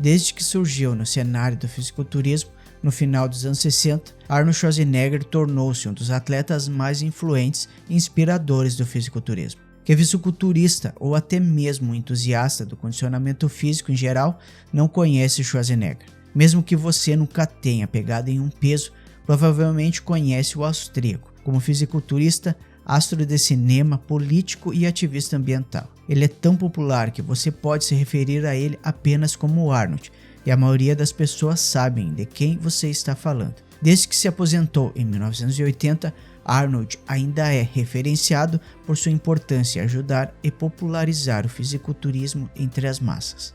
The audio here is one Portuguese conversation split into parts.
Desde que surgiu no cenário do fisiculturismo, no final dos anos 60, Arnold Schwarzenegger tornou-se um dos atletas mais influentes e inspiradores do fisiculturismo. Que fisiculturista ou até mesmo um entusiasta do condicionamento físico em geral não conhece Schwarzenegger. Mesmo que você nunca tenha pegado em um peso, provavelmente conhece o austríaco como fisiculturista, astro de cinema, político e ativista ambiental. Ele é tão popular que você pode se referir a ele apenas como Arnold, e a maioria das pessoas sabem de quem você está falando. Desde que se aposentou em 1980, Arnold ainda é referenciado por sua importância em ajudar e popularizar o fisiculturismo entre as massas.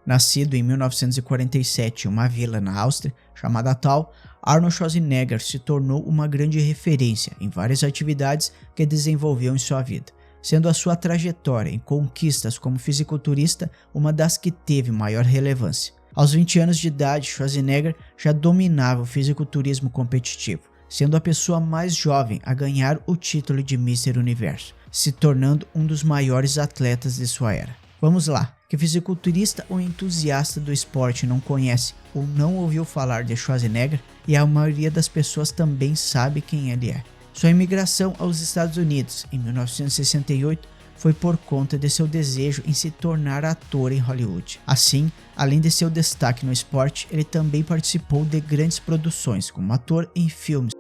Nascido em 1947 em uma vila na Áustria chamada Thal, Arnold Schwarzenegger se tornou uma grande referência em várias atividades que desenvolveu em sua vida, sendo a sua trajetória em conquistas como fisiculturista uma das que teve maior relevância. Aos 20 anos de idade, Schwarzenegger já dominava o fisiculturismo competitivo, sendo a pessoa mais jovem a ganhar o título de Mr. Universo, se tornando um dos maiores atletas de sua era. Vamos lá, que fisiculturista ou entusiasta do esporte não conhece ou não ouviu falar de Schwarzenegger, e a maioria das pessoas também sabe quem ele é. Sua imigração aos Estados Unidos em 1968 foi por conta de seu desejo em se tornar ator em Hollywood. Assim, além de seu destaque no esporte, ele também participou de grandes produções como ator em filmes.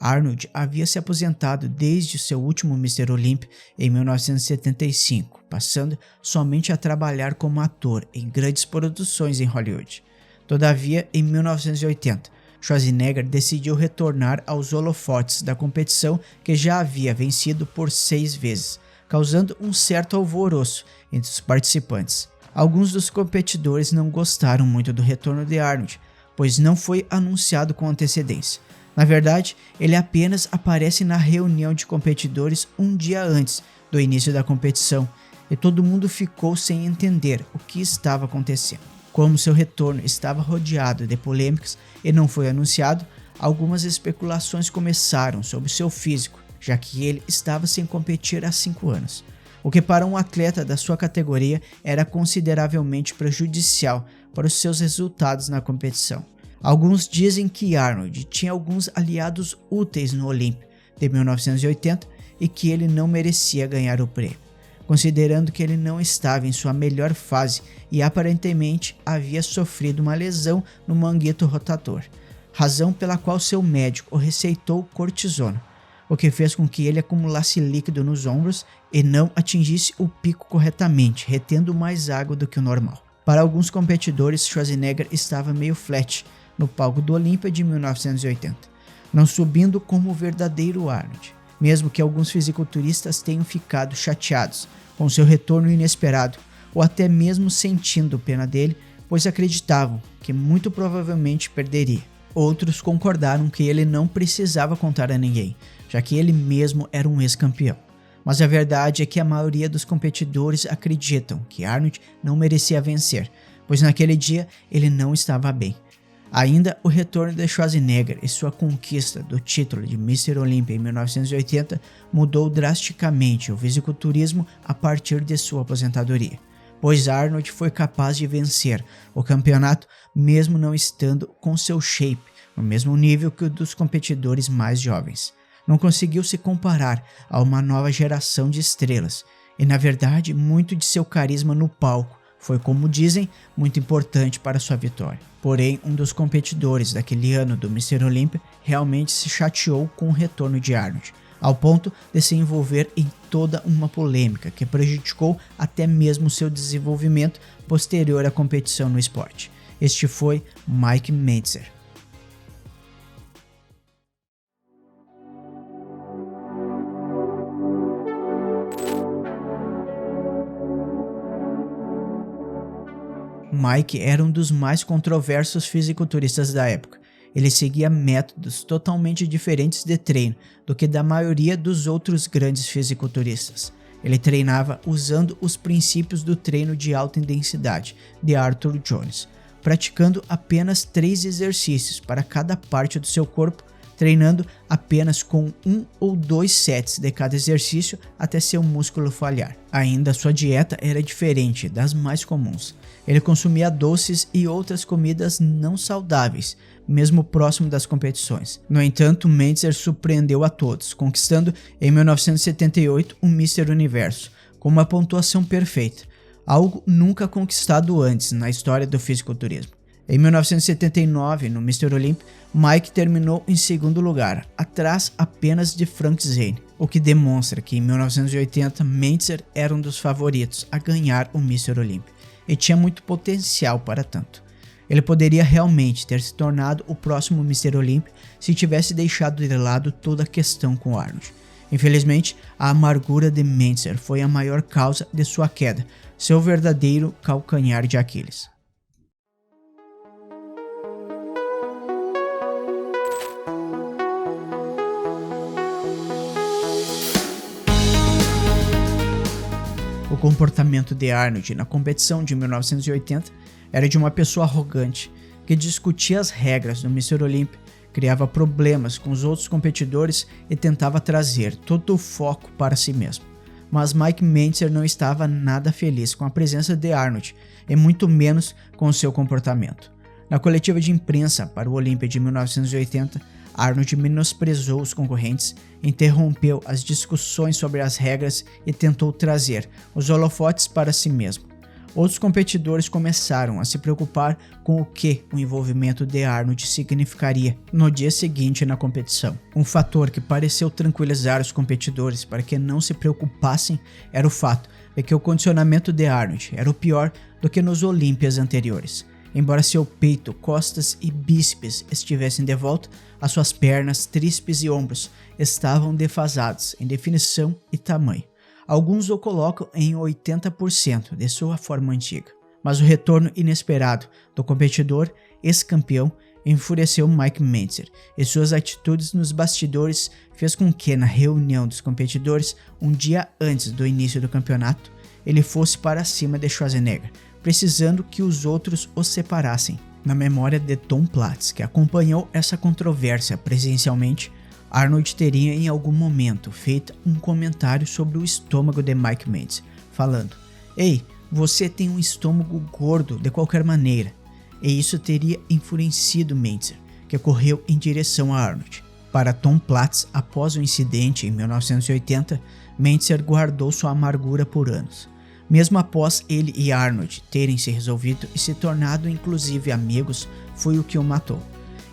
Arnold havia se aposentado desde seu último Mr. Olympia em 1975, passando somente a trabalhar como ator em grandes produções em Hollywood. Todavia, em 1980, Schwarzenegger decidiu retornar aos holofotes da competição que já havia vencido por 6 vezes, causando um certo alvoroço entre os participantes. Alguns dos competidores não gostaram muito do retorno de Arnold, pois não foi anunciado com antecedência. Na verdade, ele apenas aparece na reunião de competidores um dia antes do início da competição, e todo mundo ficou sem entender o que estava acontecendo. Como seu retorno estava rodeado de polêmicas e não foi anunciado, algumas especulações começaram sobre seu físico, já que ele estava sem competir há 5 anos, o que para um atleta da sua categoria era consideravelmente prejudicial para os seus resultados na competição. Alguns dizem que Arnold tinha alguns aliados úteis no Olympia de 1980 e que ele não merecia ganhar o prêmio, considerando que ele não estava em sua melhor fase e aparentemente havia sofrido uma lesão no manguito rotator, razão pela qual seu médico o receitou cortisona, o que fez com que ele acumulasse líquido nos ombros e não atingisse o pico corretamente, retendo mais água do que o normal. Para alguns competidores, Schwarzenegger estava meio flat no palco do Olympia de 1980, não subindo como o verdadeiro Arnold, mesmo que alguns fisiculturistas tenham ficado chateados com seu retorno inesperado ou até mesmo sentindo pena dele, pois acreditavam que muito provavelmente perderia. Outros concordaram que ele não precisava contar a ninguém, já que ele mesmo era um ex-campeão. Mas a verdade é que a maioria dos competidores acreditam que Arnold não merecia vencer, pois naquele dia ele não estava bem. Ainda o retorno de Schwarzenegger e sua conquista do título de Mr. Olympia em 1980 mudou drasticamente o fisiculturismo a partir de sua aposentadoria, pois Arnold foi capaz de vencer o campeonato mesmo não estando com seu shape no mesmo nível que o dos competidores mais jovens. Não conseguiu se comparar a uma nova geração de estrelas e, na verdade, muito de seu carisma no palco foi, como dizem, muito importante para sua vitória. Porém, um dos competidores daquele ano do Mr. Olympia realmente se chateou com o retorno de Arnold, ao ponto de se envolver em toda uma polêmica que prejudicou até mesmo seu desenvolvimento posterior à competição no esporte. Este foi Mike Mentzer. Mike era um dos mais controversos fisiculturistas da época. Ele seguia métodos totalmente diferentes de treino do que da maioria dos outros grandes fisiculturistas. Ele treinava usando os princípios do treino de alta intensidade de Arthur Jones, praticando apenas 3 exercícios para cada parte do seu corpo, treinando apenas com 1 ou 2 sets de cada exercício até seu músculo falhar. Ainda sua dieta era diferente das mais comuns. Ele consumia doces e outras comidas não saudáveis, mesmo próximo das competições. No entanto, Mentzer surpreendeu a todos, conquistando em 1978 o Mr. Universo, com uma pontuação perfeita, algo nunca conquistado antes na história do fisiculturismo. Em 1979, no Mr. Olympia, Mike terminou em segundo lugar, atrás apenas de Frank Zane, o que demonstra que em 1980 Mentzer era um dos favoritos a ganhar o Mr. Olympia e tinha muito potencial para tanto. Ele poderia realmente ter se tornado o próximo Mr. Olympia se tivesse deixado de lado toda a questão com Arnold. Infelizmente, a amargura de Mentzer foi a maior causa de sua queda, seu verdadeiro calcanhar de Aquiles. O comportamento de Arnold na competição de 1980 era de uma pessoa arrogante, que discutia as regras do Mr. Olympia, criava problemas com os outros competidores e tentava trazer todo o foco para si mesmo. Mas Mike Mentzer não estava nada feliz com a presença de Arnold, e muito menos com seu comportamento. Na coletiva de imprensa para o Olympia de 1980, Arnold menosprezou os concorrentes, interrompeu as discussões sobre as regras e tentou trazer os holofotes para si mesmo. Outros competidores começaram a se preocupar com o que o envolvimento de Arnold significaria no dia seguinte na competição. Um fator que pareceu tranquilizar os competidores para que não se preocupassem era o fato de que o condicionamento de Arnold era o pior do que nos Olímpias anteriores. Embora seu peito, costas e bíceps estivessem de volta, as suas pernas, tríceps e ombros estavam defasados em definição e tamanho. Alguns o colocam em 80% de sua forma antiga. Mas o retorno inesperado do competidor ex-campeão enfureceu Mike Mentzer, e suas atitudes nos bastidores fez com que, na reunião dos competidores, um dia antes do início do campeonato, ele fosse para cima de Schwarzenegger, precisando que os outros o separassem. Na memória de Tom Platz, que acompanhou essa controvérsia presencialmente, Arnold teria em algum momento feito um comentário sobre o estômago de Mike Mentzer, falando: "Ei, você tem um estômago gordo de qualquer maneira." E isso teria enfurecido Mentzer, que correu em direção a Arnold. Para Tom Platz, após o incidente em 1980, Mentzer guardou sua amargura por anos. Mesmo após ele e Arnold terem se resolvido e se tornado inclusive amigos, foi o que o matou.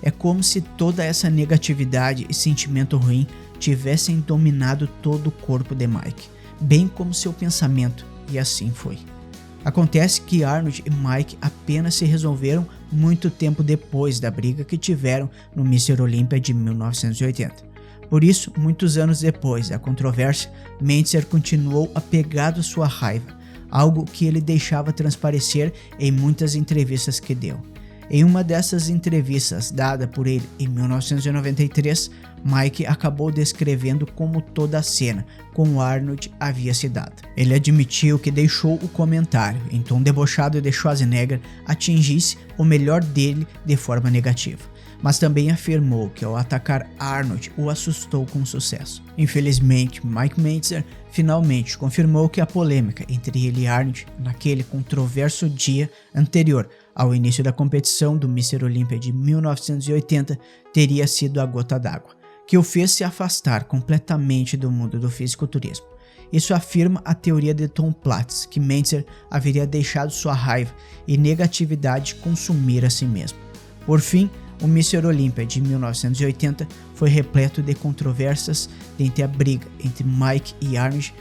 É como se toda essa negatividade e sentimento ruim tivessem dominado todo o corpo de Mike, bem como seu pensamento, e assim foi. Acontece que Arnold e Mike apenas se resolveram muito tempo depois da briga que tiveram no Mr. Olympia de 1980. Por isso, muitos anos depois da controvérsia, Mentzer continuou apegado à sua raiva, algo que ele deixava transparecer em muitas entrevistas que deu. Em uma dessas entrevistas dada por ele em 1993, Mike acabou descrevendo como toda a cena com Arnold havia se dado. Ele admitiu que deixou o comentário em tom debochado de Schwarzenegger atingisse o melhor dele de forma negativa, mas também afirmou que ao atacar Arnold o assustou com sucesso. Infelizmente, Mike Mentzer finalmente confirmou que a polêmica entre ele e Arnold naquele controverso dia anterior ao início da competição do Mr. Olympia de 1980 teria sido a gota d'água, que o fez se afastar completamente do mundo do fisiculturismo. Isso afirma a teoria de Tom Platz, que Mentzer haveria deixado sua raiva e negatividade consumir a si mesmo. Por fim, o Mr. Olympia de 1980 foi repleto de controvérsias dentre a briga entre Mike e Arnold,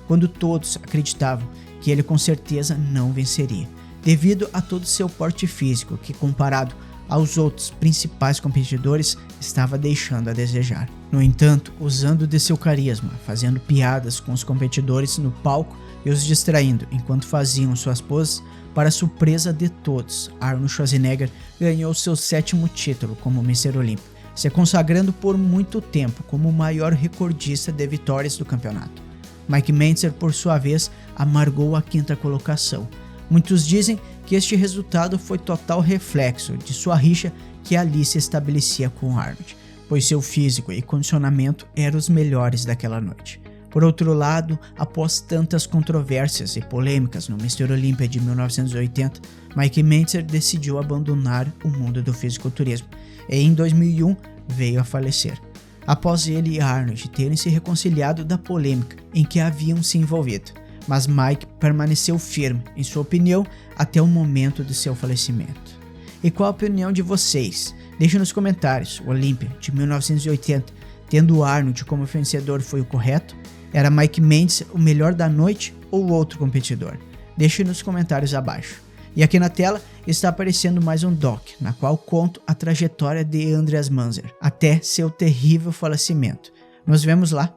quando todos acreditavam que ele com certeza não venceria, devido a todo seu porte físico que, comparado aos outros principais competidores, estava deixando a desejar. No entanto, usando de seu carisma, fazendo piadas com os competidores no palco e os distraindo enquanto faziam suas poses, para surpresa de todos, Arnold Schwarzenegger ganhou seu 7º título como Mr. Olympia, se consagrando por muito tempo como o maior recordista de vitórias do campeonato. Mike Mentzer, por sua vez, amargou a 5ª colocação. Muitos dizem que este resultado foi total reflexo de sua rixa que ali se estabelecia com Arnold, pois seu físico e condicionamento eram os melhores daquela noite. Por outro lado, após tantas controvérsias e polêmicas no Mr. Olympia de 1980, Mike Mentzer decidiu abandonar o mundo do fisiculturismo e em 2001 veio a falecer. Após ele e Arnold terem se reconciliado da polêmica em que haviam se envolvido, mas Mike permaneceu firme em sua opinião até o momento de seu falecimento. E qual a opinião de vocês? Deixe nos comentários. O Olympia de 1980, tendo Arnold como vencedor, foi o correto? Era Mike Mentzer o melhor da noite ou outro competidor? Deixe nos comentários abaixo. E aqui na tela está aparecendo mais um doc, na qual conto a trajetória de Andreas Manzer até seu terrível falecimento. Nos vemos lá.